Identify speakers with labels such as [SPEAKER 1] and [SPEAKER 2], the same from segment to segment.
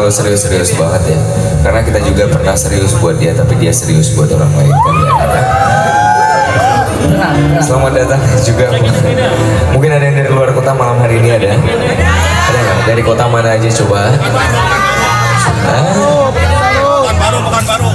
[SPEAKER 1] selalu serius-serius banget ya. Karena kita juga pernah serius buat dia, tapi dia serius buat orang lain kan ya. Selamat datang juga. Mungkin ada yang dari luar kota malam hari ini ada? Ada nggak? Dari kota mana aja coba?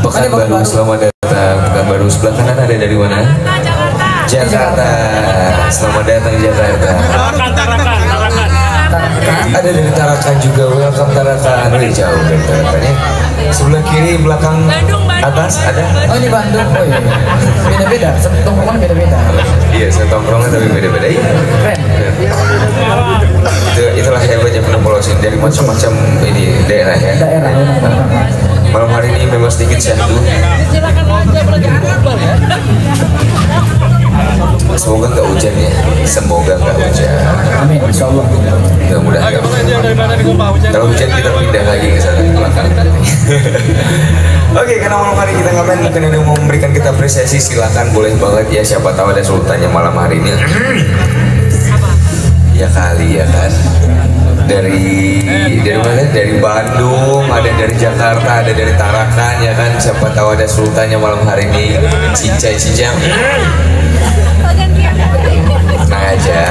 [SPEAKER 1] Pekanbaru, selamat datang. Pekanbaru sebelah kanan ada dari mana? Jakarta. Selamat datang Jakarta. Ada dari Tarakan juga, welcome Tarakan. Wih jauh dari Tarakan ya. Sebelah kiri, belakang, atas ada.
[SPEAKER 2] Oh ini Bandung, oh iya. Beda-beda, satu tongkrongan beda-beda.
[SPEAKER 1] Iya, satu tongkrongan tapi beda-beda. Iya.
[SPEAKER 2] Keren.
[SPEAKER 1] Itulah hebatnya Penopolosin dari macam-macam ini daerah ya.
[SPEAKER 2] Daerah.
[SPEAKER 1] Malam hari ini memang sedikit syahdu. Semoga nggak hujan ya. Semoga nggak hujan.
[SPEAKER 2] Amin, insya Allah.
[SPEAKER 1] Mudah-mudahan. Kalau hujan kita pindah lagi ke sana ke belakang. Oke, karena malam hari kita ngapain? Mungkin ada yang mau memberikan kita apresiasi, silakan boleh banget ya. Siapa tahu ada sultannya malam hari ini. Ya kali ya kan. Dari mana? Dari Bandung, ada dari Jakarta, ada dari Tarakan ya kan. Siapa tahu ada sultannya malam hari ini. Cincang. Tenang aja.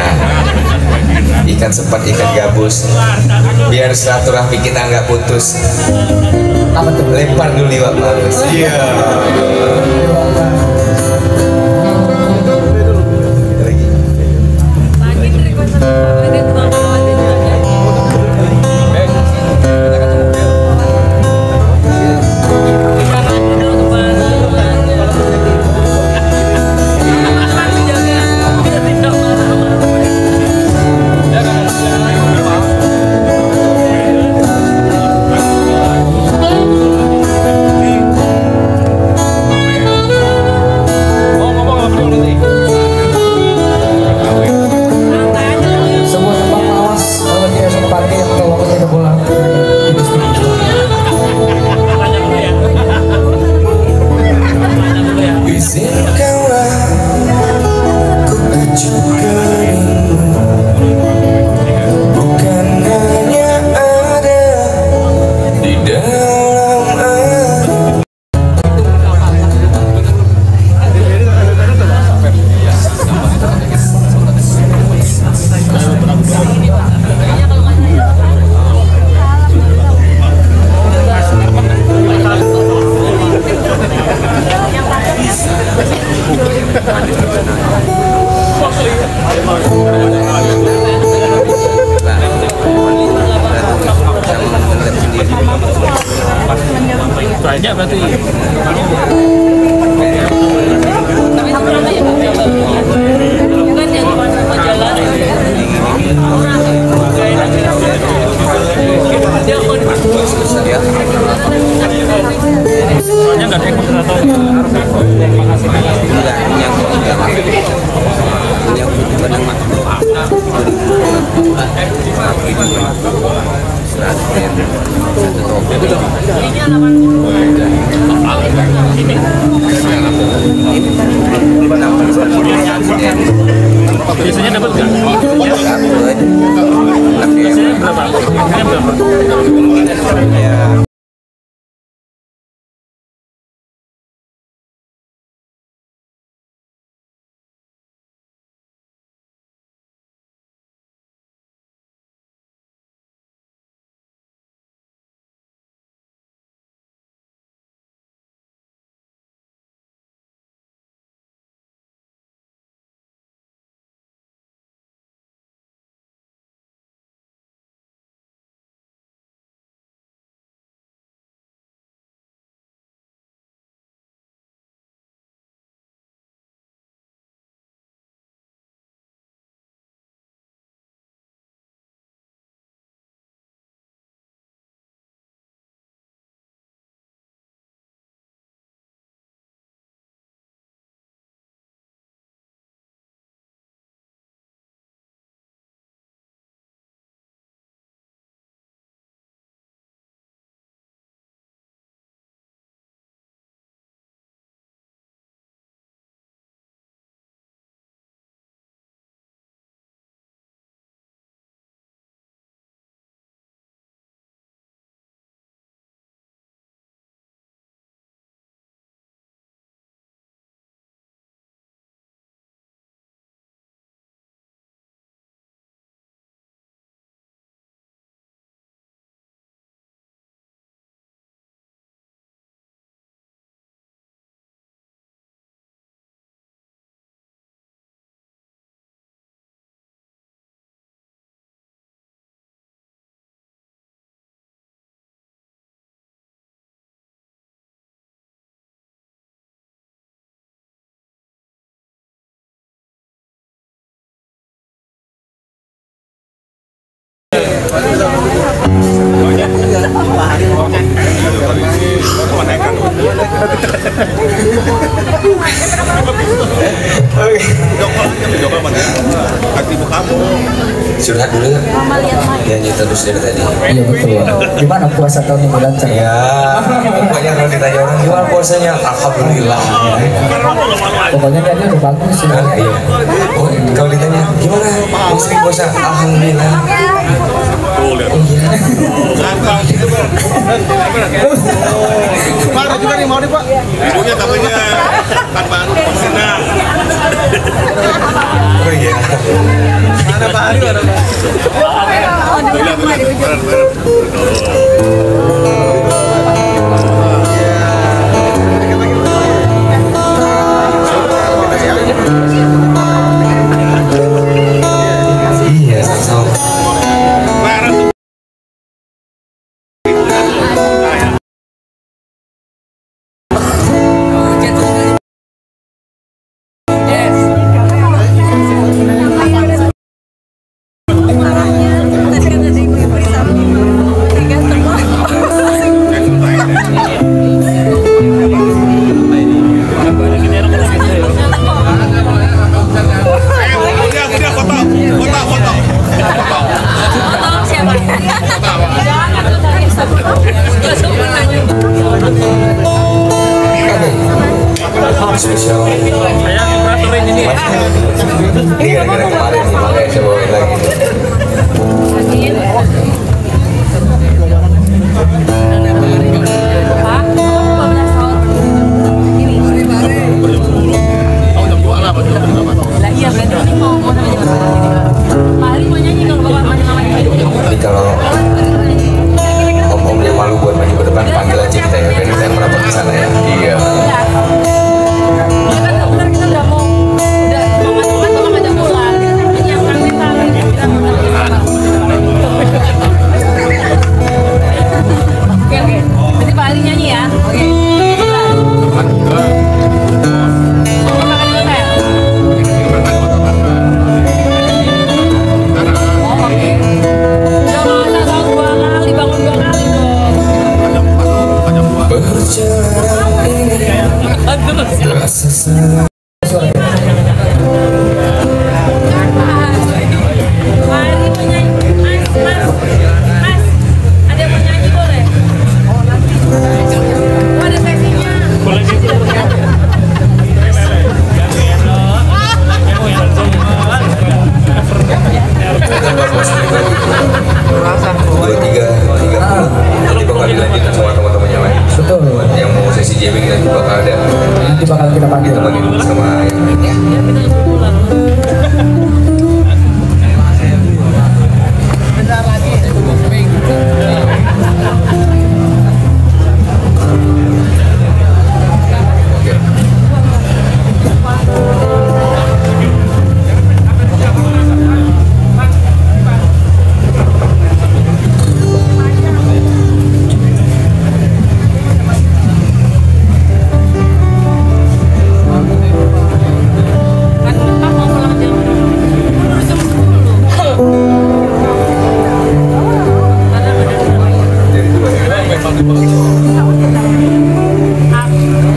[SPEAKER 1] Ikan sepat, ikan gabus. Biar silaturahmi kita nggak putus.
[SPEAKER 2] Apa tuh?
[SPEAKER 1] Lempar dulu liwat bagus. Iya.
[SPEAKER 3] Banyak berarti. Soalnya nggak ada yang biasanya dapat nggak? Biasanya berapa? Biasanya berapa?
[SPEAKER 1] Curhat dulu nyanyi terus dari tadi.
[SPEAKER 2] Iya betul. Gimana puasa tahun ini lancar?
[SPEAKER 1] Ya, pokoknya kalau ditanya orang gimana puasanya, alhamdulillah.
[SPEAKER 2] Pokoknya dia udah bagus sih.
[SPEAKER 1] Nah, iya. Oh, kalau ditanya gimana istri puasa, alhamdulillah. Oh iya.
[SPEAKER 4] Pak, ada juga nih mau nih Pak. Ibunya katanya kan baru senang.
[SPEAKER 1] Oh iya.
[SPEAKER 4] Ada Pak Ari, ada Pak.
[SPEAKER 1] Iya, sama-sama. Spesial.
[SPEAKER 3] Saya operatorin ini.
[SPEAKER 1] Ini gara-gara kemarin nih, makanya saya bawain lagi. Jadi kalau om-omnya malu buat maju ke depan, panggil aja kita ya, biar kita yang merapat ke sana ya. Iya. Nanti bakal dilanjutkan sama teman-teman yang lain.
[SPEAKER 2] Betul.
[SPEAKER 1] Yang mau sesi jamming nanti bakal ada.
[SPEAKER 2] Nanti bakal kita panggil.
[SPEAKER 1] Kita panggil sama yang lain ya.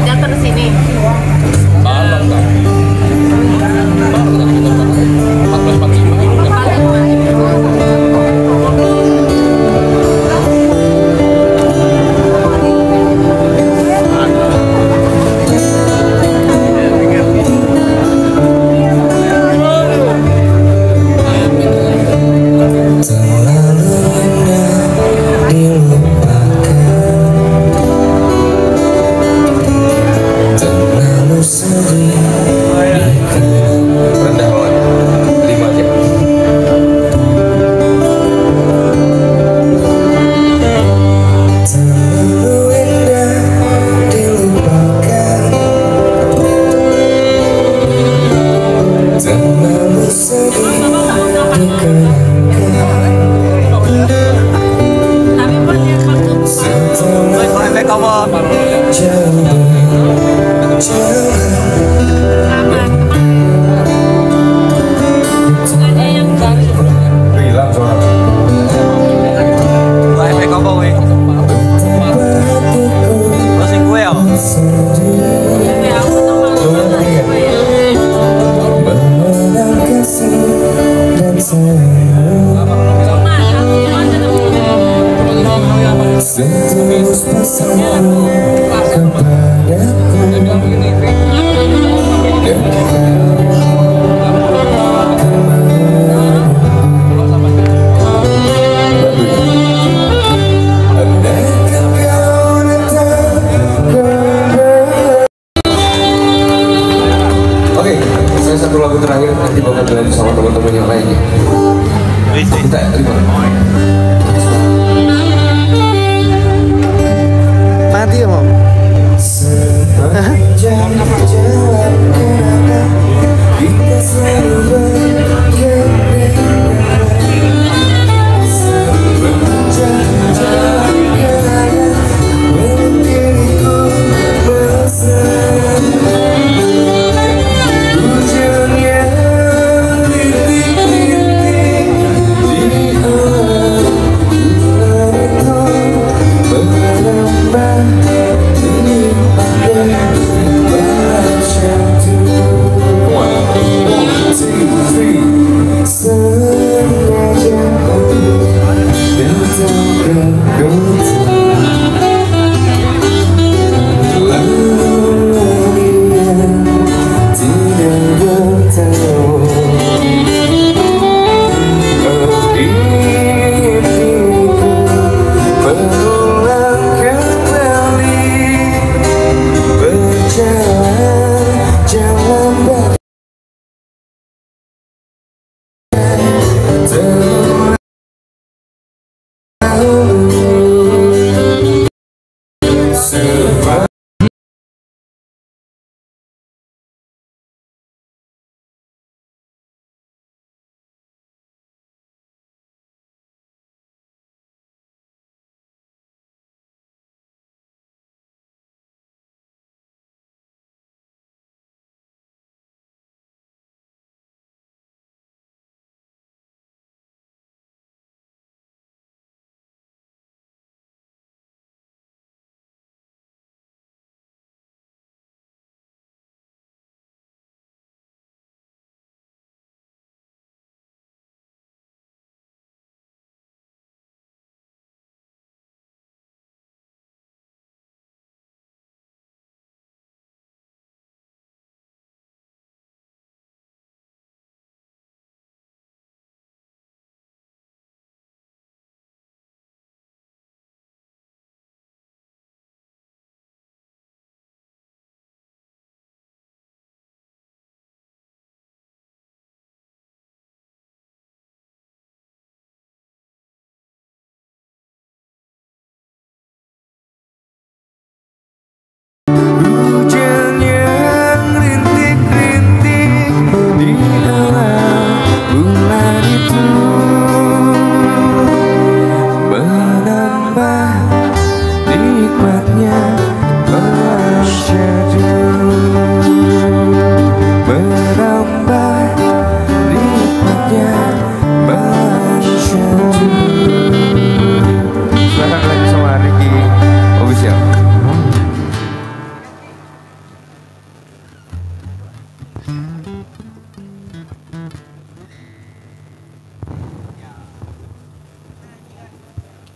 [SPEAKER 5] Jatuh ke sini.
[SPEAKER 1] Rendah banget. 5 aja. Hilang suara. Mengenal kasih dan sayang setulus pesanmu kepadaku dan satu lagu terakhir nanti bakal dilanjut sama teman-teman yang lainnya. Kita terima.
[SPEAKER 6] Mati ya Mom?
[SPEAKER 1] Sepanjang jalan kenapa kita selalu bergandengan. Sepanjang jalan kenapa memikirku bersama.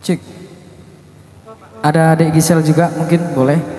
[SPEAKER 2] Cik. Ada adik Gisel juga mungkin boleh.